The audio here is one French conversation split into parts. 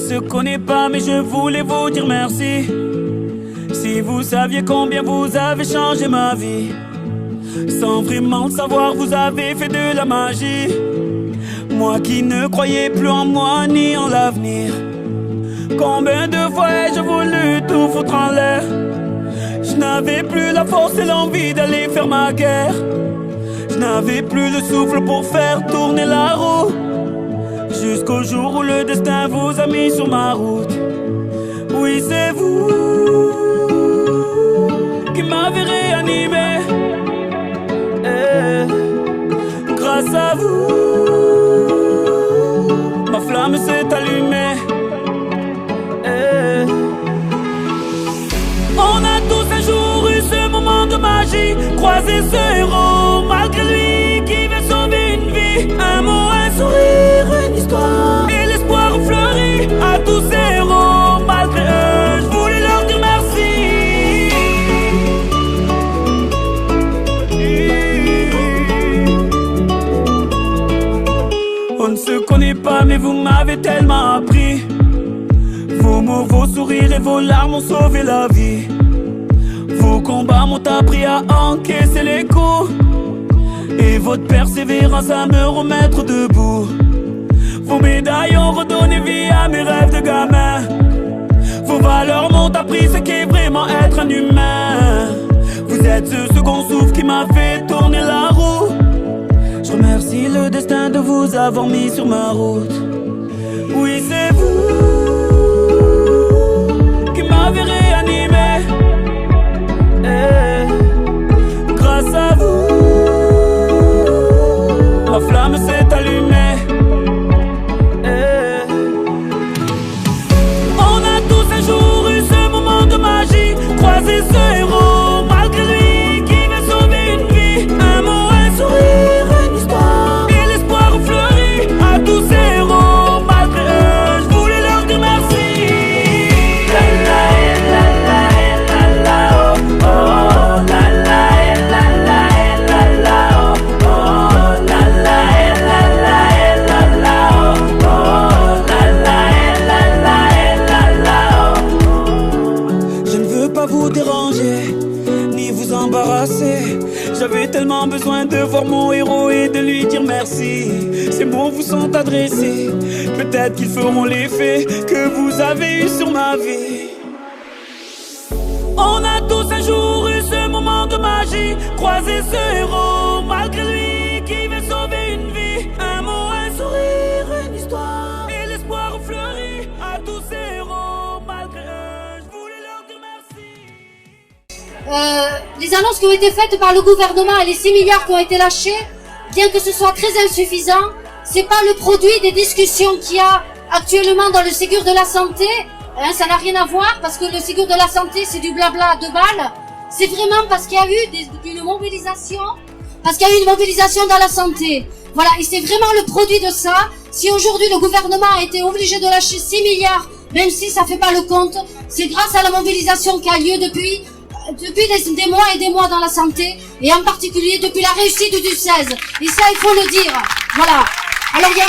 se connaît pas, mais je voulais vous dire merci. Si vous saviez combien vous avez changé ma vie, sans vraiment le savoir, vous avez fait de la magie. Moi qui ne croyais plus en moi ni en l'avenir, combien de fois ai-je voulu tout foutre en l'air. Je n'avais plus la force et l'envie d'aller faire ma guerre. Je n'avais plus le souffle pour faire tourner la roue, jusqu'au jour où le destin vous a mis sur ma route. Oui, c'est vous qui m'avez réanimé. Grâce à vous, ma flamme s'est allumée. On a tous un jour eu ce moment de magie, croisé ce héros malgré lui qui veut sauver une vie. Un mot, un sourire, une histoire, et l'espoir fleurit à tous ces héros. Malgré eux, je voulais leur dire merci. On ne se connaît pas, mais vous m'avez tellement appris. Vos mots, vos sourires et vos larmes ont sauvé la vie. Vos combats m'ont appris à encaisser les coups, et votre persévérance à me remettre debout. Vos médailles ont redonné vie à mes rêves de gamin. Vos valeurs m'ont appris ce qu'est vraiment être un humain. Vous êtes ce second souffle qui m'a fait tourner la roue. Je remercie le destin de vous avoir mis sur ma route. Oui, c'est vous qui m'avez réanimé. Grâce à vous, ma flamme s'est allumée. On a tous un jour eu ce moment de magie, croisé ce héros malgré lui qui veut sauver une vie. Un mot, un sourire, une histoire, et l'espoir fleurit à tous ces héros. Malgré eux, je voulais leur dire merci. La la la la la la, oh oh, la la la la la la, oh oh, la la la la la la, oh oh, la la la la la, oh. Je ne veux pas vous déranger ni vous embarrasser. J'avais tellement besoin de voir mon héros et de lui dire merci. Ces mots vous sont adressés, peut-être qu'ils feront l'effet que vous avez eu sur ma vie. On a tous un jour eu ce moment de magie, croisé ce héros malgré lui qui veut sauver une vie. Un mot, un sourire, une histoire, et l'espoir fleurit à tous ces héros. Malgré eux, je voulais leur dire merci. Les annonces qui ont été faites par le gouvernement et les 6 milliards qui ont été lâchés, bien que ce soit très insuffisant, c'est pas le produit des discussions qu'il y a actuellement dans le Ségur de la santé. Ça n'a rien à voir, parce que le Ségur de la santé c'est du blabla à 2 balles. C'est vraiment parce qu'il y a eu une mobilisation, parce qu'il y a eu une mobilisation dans la santé. Voilà, et c'est vraiment le produit de ça. Si aujourd'hui le gouvernement a été obligé de lâcher 6 milliards, même si ça fait pas le compte, c'est grâce à la mobilisation qui a lieu depuis des mois et des mois dans la santé, et en particulier depuis la réussite du 16. Et ça, il faut le dire. Voilà. Alors il y a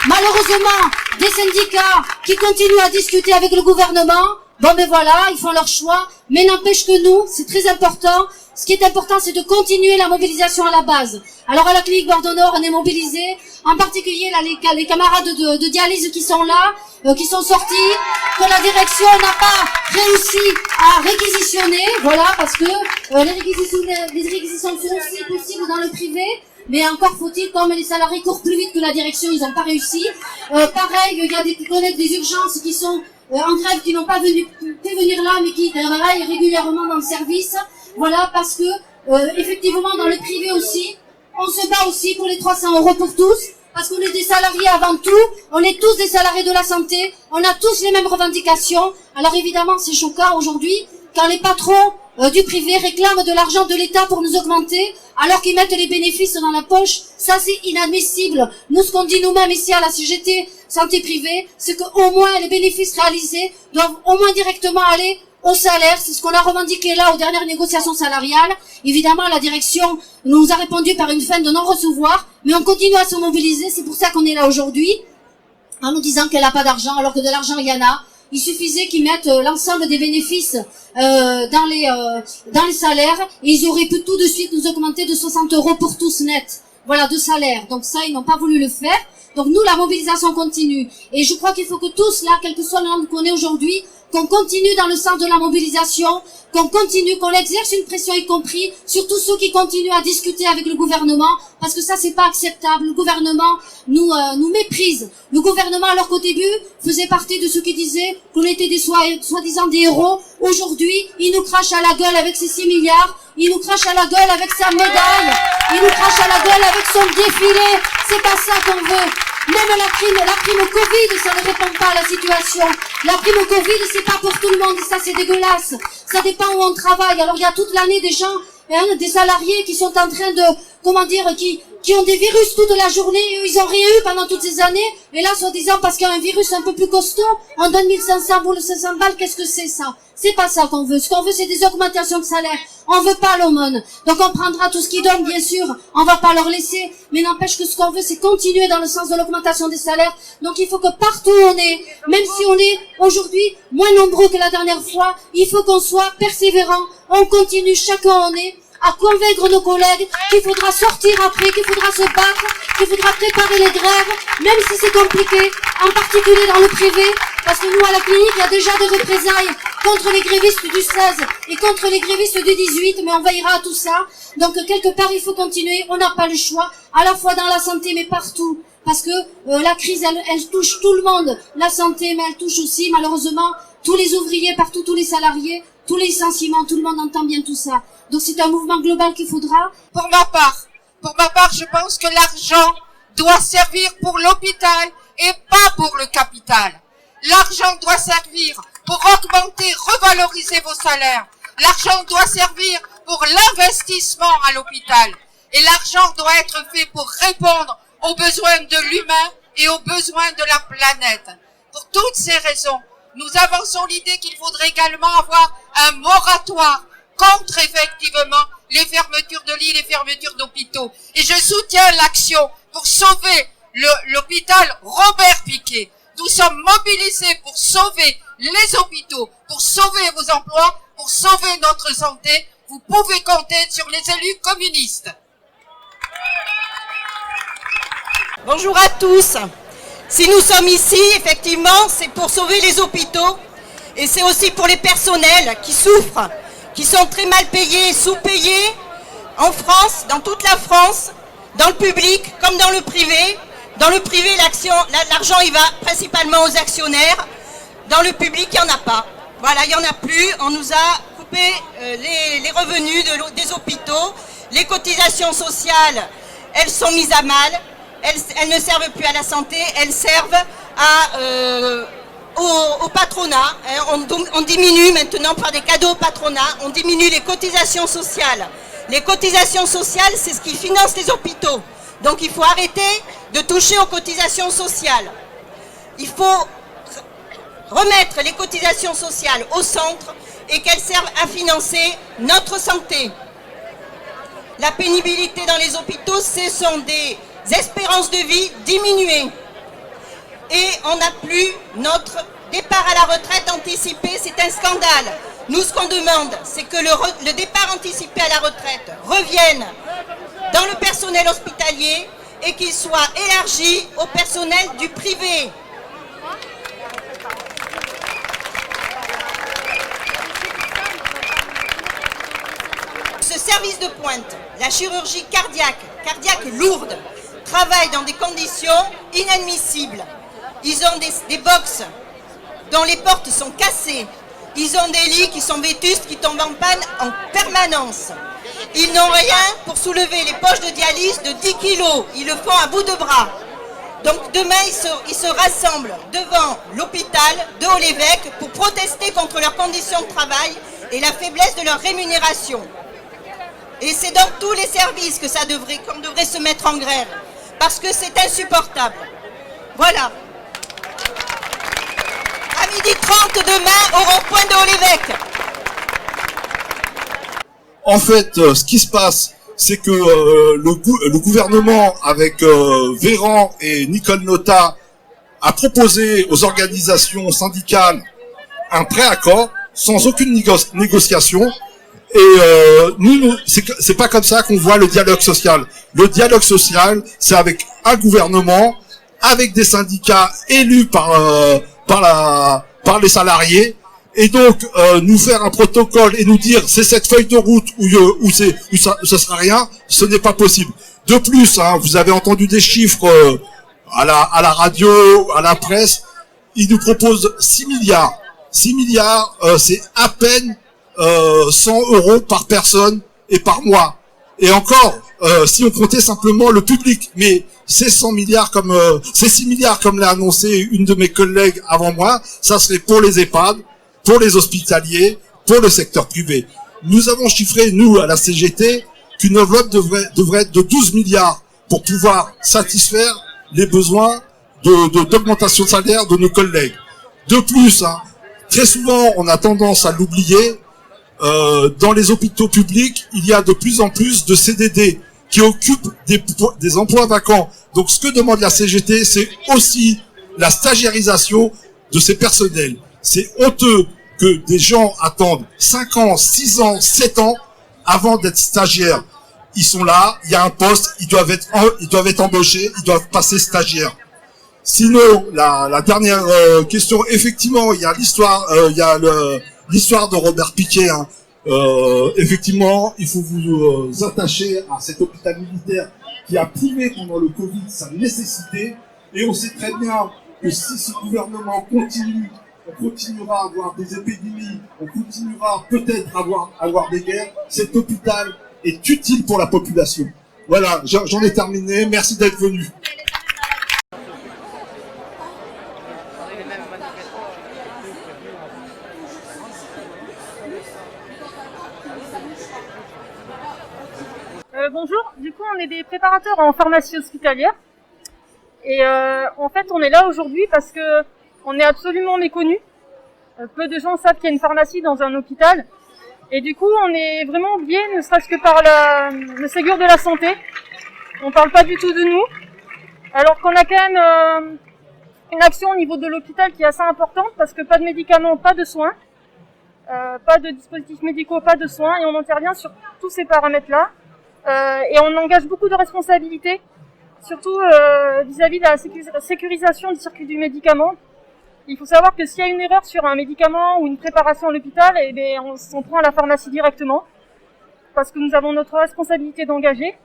malheureusement, des syndicats qui continuent à discuter avec le gouvernement. Bon ben voilà, ils font leur choix, mais n'empêche que nous, c'est très important. Ce qui est important, c'est de continuer la mobilisation à la base. Alors à la clinique Bordeaux-Nord, on est mobilisés, en particulier là, les camarades de dialyse qui sont là, qui sont sortis, que la direction n'a pas réussi à réquisitionner, voilà, parce que les réquisitions sont aussi possibles dans le privé. Mais encore faut-il, comme les salariés courent plus vite que la direction, ils n'ont pas réussi. Pareil, il y a des collègues des urgences qui sont en grève, qui n'ont pas pu venir là, mais qui travaillent régulièrement dans le service. Voilà, parce que effectivement, dans le privé aussi, on se bat aussi pour les 300 € pour tous, parce qu'on est des salariés avant tout, on est tous des salariés de la santé, on a tous les mêmes revendications. Alors évidemment, c'est choquant aujourd'hui, quand les patrons du privé réclament de l'argent de l'État pour nous augmenter, alors qu'ils mettent les bénéfices dans la poche. Ça, c'est inadmissible. Nous, ce qu'on dit nous-mêmes ici à la CGT Santé Privée, c'est qu'au moins les bénéfices réalisés doivent au moins directement aller au salaire. C'est ce qu'on a revendiqué là aux dernières négociations salariales. Évidemment, la direction nous a répondu par une fin de non-recevoir, mais on continue à se mobiliser. C'est pour ça qu'on est là aujourd'hui. en nous disant qu'elle n'a pas d'argent, alors que de l'argent, il y en a. Il suffisait qu'ils mettent l'ensemble des bénéfices dans les salaires, et ils auraient pu tout de suite nous augmenter de 60 € pour tous net. Voilà, de salaire. Donc ça, ils n'ont pas voulu le faire. Donc nous, la mobilisation continue. Et je crois qu'il faut que tous, là, quel que soit le nombre qu'on est aujourd'hui, qu'on continue dans le sens de la mobilisation, qu'on continue, qu'on exerce une pression y compris sur tous ceux qui continuent à discuter avec le gouvernement, parce que ça, c'est pas acceptable. Le gouvernement nous méprise. Le gouvernement, alors qu'au début, faisait partie de ceux qui disaient qu'on était des soi-disant des héros. Aujourd'hui, il nous crache à la gueule avec ses 6 milliards. Il nous crache à la gueule avec sa médaille. Il nous crache à la gueule avec son défilé. C'est pas ça qu'on veut. Même la prime au Covid, ça ne répond pas à la situation. La prime au Covid, c'est pas pour tout le monde, ça c'est dégueulasse. Ça dépend où on travaille. Alors il y a toute l'année des gens, des salariés qui sont en train de, qui ont des virus toute la journée, ils ont rien eu pendant toutes ces années. Et là, soi-disant, parce qu'il y a un virus un peu plus costaud, on donne 1500 boules, 500 balles, qu'est-ce que c'est ça? C'est pas ça qu'on veut. Ce qu'on veut, c'est des augmentations de salaire. On veut pas l'aumône. Donc on prendra tout ce qu'ils donnent, bien sûr. On va pas leur laisser. Mais n'empêche que ce qu'on veut, c'est continuer dans le sens de l'augmentation des salaires. Donc il faut que partout où on est, même si on est aujourd'hui moins nombreux que la dernière fois, il faut qu'on soit persévérant. On continue, chacun on est, à convaincre nos collègues qu'il faudra sortir après, qu'il faudra se battre, qu'il faudra préparer les grèves, même si c'est compliqué, en particulier dans le privé, parce que nous, à la clinique, il y a déjà des représailles contre les grévistes du 16 et contre les grévistes du 18, mais on veillera à tout ça. Donc, quelque part, il faut continuer, on n'a pas le choix, à la fois dans la santé, mais partout. Parce que la crise, elle touche tout le monde, la santé, mais elle touche aussi, malheureusement, tous les ouvriers, partout, tous les salariés, tous les licenciements, tout le monde entend bien tout ça. Donc c'est un mouvement global qu'il faudra. Pour ma part, je pense que l'argent doit servir pour l'hôpital et pas pour le capital. L'argent doit servir pour augmenter, revaloriser vos salaires. L'argent doit servir pour l'investissement à l'hôpital. Et l'argent doit être fait pour répondre aux besoins de l'humain et aux besoins de la planète. Pour toutes ces raisons, nous avançons l'idée qu'il faudrait également avoir un moratoire contre effectivement les fermetures de lits, les fermetures d'hôpitaux. Et je soutiens l'action pour sauver l'hôpital Robert Picqué. Nous sommes mobilisés pour sauver les hôpitaux, pour sauver vos emplois, pour sauver notre santé. Vous pouvez compter sur les élus communistes. Bonjour à tous. Si nous sommes ici, effectivement, c'est pour sauver les hôpitaux et c'est aussi pour les personnels qui souffrent, qui sont très mal payés, sous-payés en France, dans toute la France, dans le public comme dans le privé. Dans le privé, l'argent il va principalement aux actionnaires. Dans le public, il n'y en a pas. Voilà, il n'y en a plus. On nous a coupé les revenus des hôpitaux. Les cotisations sociales, elles sont mises à mal. Elles ne servent plus à la santé, elles servent au patronat. On diminue maintenant par des cadeaux au patronat, on diminue les cotisations sociales. Les cotisations sociales, c'est ce qui finance les hôpitaux. Donc il faut arrêter de toucher aux cotisations sociales. Il faut remettre les cotisations sociales au centre et qu'elles servent à financer notre santé. La pénibilité dans les hôpitaux, ce sont des espérances de vie diminuées. Et on n'a plus notre départ à la retraite anticipé, c'est un scandale. Nous, ce qu'on demande, c'est que le départ anticipé à la retraite revienne dans le personnel hospitalier et qu'il soit élargi au personnel du privé. Ce service de pointe, la chirurgie cardiaque lourde, travaille dans des conditions inadmissibles. Ils ont des box dont les portes sont cassées. Ils ont des lits qui sont vétustes, qui tombent en panne en permanence. Ils n'ont rien pour soulever les poches de dialyse de 10 kilos. Ils le font à bout de bras. Donc demain, ils se rassemblent devant l'hôpital de Haut-l'Évêque pour protester contre leurs conditions de travail et la faiblesse de leur rémunération. Et c'est dans tous les services qu'on devrait se mettre en grève. Parce que c'est insupportable. Voilà. À 12h30 demain au rond-point de Haut-l'Évêque. En fait, ce qui se passe, c'est que le gouvernement, avec Véran et Nicole Notat, a proposé aux organisations syndicales un préaccord sans aucune négociation. Et nous, c'est pas comme ça qu'on voit le dialogue social. Le dialogue social, c'est avec un gouvernement, avec des syndicats élus par les salariés. Et donc nous faire un protocole et nous dire c'est cette feuille de route où ça sera rien, ce n'est pas possible. De plus, hein, vous avez entendu des chiffres à la radio, à la presse. Ils nous proposent 6 milliards. 6 milliards, c'est à peine 100 € par personne et par mois. Et encore, si on comptait simplement le public, mais c'est 100 milliards c'est 6 milliards comme l'a annoncé une de mes collègues avant moi, ça serait pour les EHPAD, pour les hospitaliers, pour le secteur privé. Nous avons chiffré, nous, à la CGT, qu'une enveloppe devrait être de 12 milliards pour pouvoir satisfaire les besoins d'augmentation de salaire de nos collègues. De plus, hein, très souvent, on a tendance à l'oublier, dans les hôpitaux publics, il y a de plus en plus de CDD qui occupent des emplois vacants. Donc ce que demande la CGT, c'est aussi la stagiarisation de ces personnels. C'est honteux que des gens attendent 5 ans, 6 ans, 7 ans avant d'être stagiaires. Ils sont là, il y a un poste, ils doivent être embauchés, ils doivent passer stagiaires. Sinon, la dernière question, effectivement, il y a l'histoire, l'histoire de Robert Piquet. Hein. Effectivement, il faut vous attacher à cet hôpital militaire qui a prouvé pendant le Covid sa nécessité. Et on sait très bien que si ce gouvernement continue, on continuera à avoir des épidémies, on continuera peut-être à avoir des guerres. Cet hôpital est utile pour la population. Voilà, j'en ai terminé. Merci d'être venu. Bonjour, du coup on est des préparateurs en pharmacie hospitalière et en fait on est là aujourd'hui parce que on est absolument méconnus. Peu de gens savent qu'il y a une pharmacie dans un hôpital et du coup on est vraiment oubliés, ne serait-ce que par le Ségur de la santé. On parle pas du tout de nous, alors qu'on a quand même une action au niveau de l'hôpital qui est assez importante parce que pas de médicaments, pas de soins, pas de dispositifs médicaux, pas de soins, et on intervient sur tous ces paramètres-là. Et on engage beaucoup de responsabilités, surtout vis-à-vis de la sécurisation du circuit du médicament. Il faut savoir que s'il y a une erreur sur un médicament ou une préparation à l'hôpital, eh bien, on s'en prend à la pharmacie directement, parce que nous avons notre responsabilité d'engager.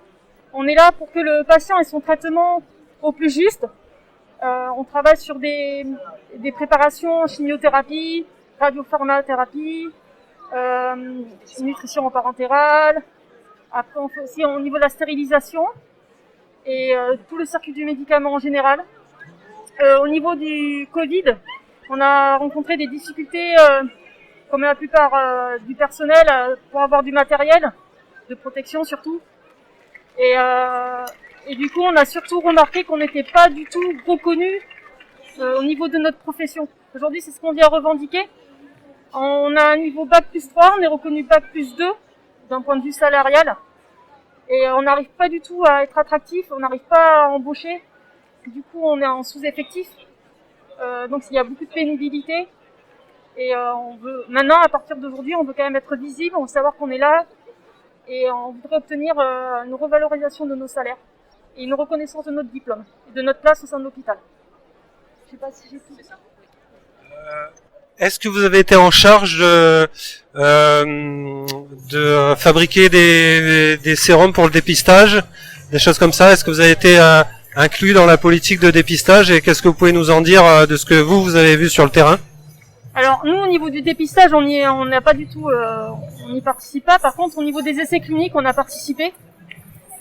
On est là pour que le patient ait son traitement au plus juste. On travaille sur des préparations en chimiothérapie, radiopharmathérapie, nutrition parentérale. Après, on fait aussi au niveau de la stérilisation et tout le circuit du médicament en général. Au niveau du Covid, on a rencontré des difficultés, comme la plupart du personnel, pour avoir du matériel de protection surtout. Et du coup, on a surtout remarqué qu'on n'était pas du tout reconnus au niveau de notre profession. Aujourd'hui, c'est ce qu'on vient revendiquer. On a un niveau Bac plus 3, on est reconnu Bac plus 2 d'un point de vue salarial. Et on n'arrive pas du tout à être attractif, on n'arrive pas à embaucher. Du coup, on est en sous-effectif. Donc, il y a beaucoup de pénibilité. Et on veut, maintenant, à partir d'aujourd'hui, on veut quand même être visible, on veut savoir qu'on est là. Et on voudrait obtenir une revalorisation de nos salaires et une reconnaissance de notre diplôme et de notre place au sein de l'hôpital. Je sais pas si j'ai tout ça. Est-ce que vous avez été en charge de fabriquer des sérums pour le dépistage, des choses comme ça? Est-ce que vous avez été inclus dans la politique de dépistage et qu'est-ce que vous pouvez nous en dire de ce que vous avez vu sur le terrain? Alors nous, au niveau du dépistage, on n'a pas du tout, on n'y participe pas. Par contre, au niveau des essais cliniques, on a participé.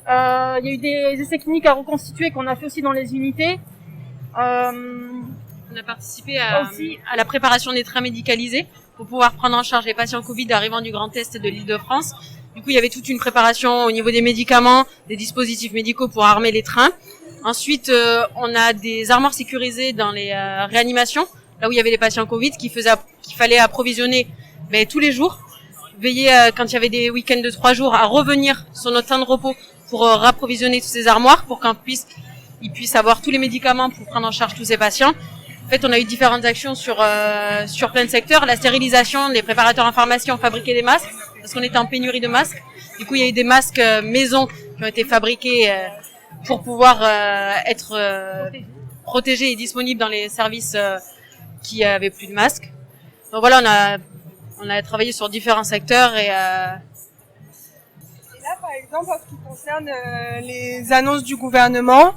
Il y a eu des essais cliniques à reconstituer qu'on a fait aussi dans les unités. On a participé à la préparation des trains médicalisés pour pouvoir prendre en charge les patients Covid arrivant du Grand Est de l'Île-de-France. Du coup, il y avait toute une préparation au niveau des médicaments, des dispositifs médicaux pour armer les trains. Ensuite, on a des armoires sécurisées dans les réanimations, là où il y avait les patients Covid, qu'il fallait approvisionner tous les jours. Veiller, quand il y avait des week-ends de 3 jours, à revenir sur notre temps de repos pour rapprovisionner toutes ces armoires pour qu'on puisse ils puissent avoir tous les médicaments pour prendre en charge tous ces patients. En fait, on a eu différentes actions sur plein de secteurs. La stérilisation, les préparateurs en pharmacie ont fabriqué des masques parce qu'on était en pénurie de masques. Du coup, il y a eu des masques maison qui ont été fabriqués pour pouvoir être protégés et disponibles dans les services qui avaient plus de masques. Donc voilà, on a travaillé sur différents secteurs et là, par exemple, en ce qui concerne les annonces du gouvernement,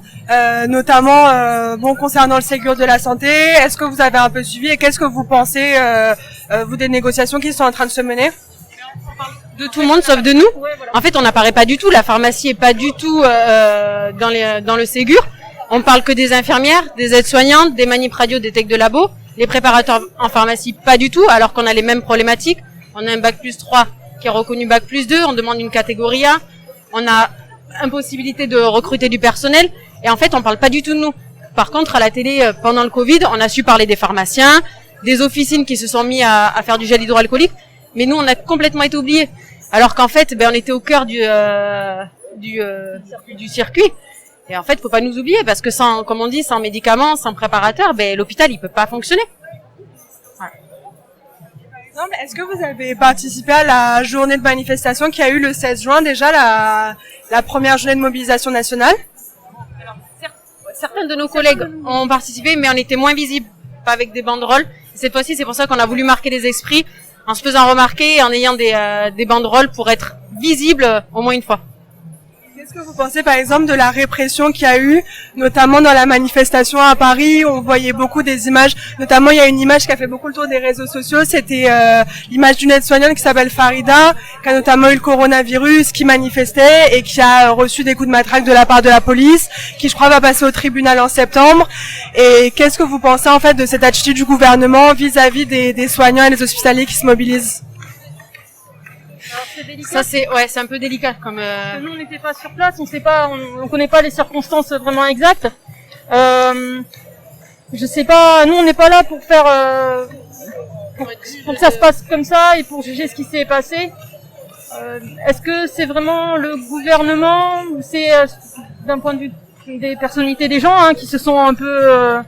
notamment concernant le Ségur de la santé, est-ce que vous avez un peu suivi et qu'est-ce que vous pensez, vous, des négociations qui sont en train de se mener? De tout le monde sauf de nous. En fait, on n'apparaît pas du tout. La pharmacie est pas du tout dans le Ségur. On parle que des infirmières, des aides-soignantes, des manips radio, des techs de labo. Les préparateurs en pharmacie, pas du tout, alors qu'on a les mêmes problématiques. On a un bac+3 qui est reconnu bac+2, on demande une catégorie A. On a impossibilité de recruter du personnel. Et en fait, on parle pas du tout de nous. Par contre, à la télé, pendant le Covid, on a su parler des pharmaciens, des officines qui se sont mis à faire du gel hydroalcoolique. Mais nous, on a complètement été oubliés. Alors qu'en fait, on était au cœur du circuit. Et en fait, faut pas nous oublier parce que sans, comme on dit, sans médicaments, sans préparateur, l'hôpital il peut pas fonctionner. Voilà. Par exemple, est-ce que vous avez participé à la journée de manifestation qui a eu le 16 juin déjà, la première journée de mobilisation nationale? Alors, certains de nos collègues ont participé, mais on était moins visibles, pas avec des banderoles. Cette fois-ci, c'est pour ça qu'on a voulu marquer les esprits en se faisant remarquer, en ayant des banderoles pour être visibles au moins une fois. Qu'est-ce que vous pensez par exemple de la répression qu'il y a eu, notamment dans la manifestation à Paris? On voyait beaucoup des images, notamment il y a une image qui a fait beaucoup le tour des réseaux sociaux, c'était l'image d'une aide-soignante qui s'appelle Farida, qui a notamment eu le coronavirus, qui manifestait et qui a reçu des coups de matraque de la part de la police, qui je crois va passer au tribunal en septembre. Et qu'est-ce que vous pensez en fait de cette attitude du gouvernement vis-à-vis des soignants et des hospitaliers qui se mobilisent? Ça c'est un peu délicat comme. Nous on n'était pas sur place, on sait pas, on connaît pas les circonstances vraiment exactes. Je sais pas, nous on n'est pas là pour faire pour que ça se passe comme ça et pour juger ce qui s'est passé. Est-ce que c'est vraiment le gouvernement ou c'est d'un point de vue des personnalités des gens qui se sont un peu,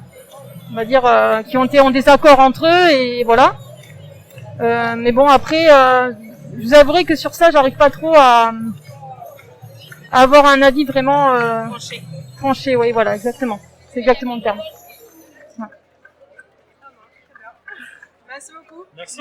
on va dire, qui ont été en désaccord entre eux et voilà. Mais bon après. Je vous avouerai que sur ça, j'arrive pas trop à avoir un avis vraiment tranché. Oui, voilà, exactement. C'est exactement le terme. Ouais. Merci beaucoup. Merci.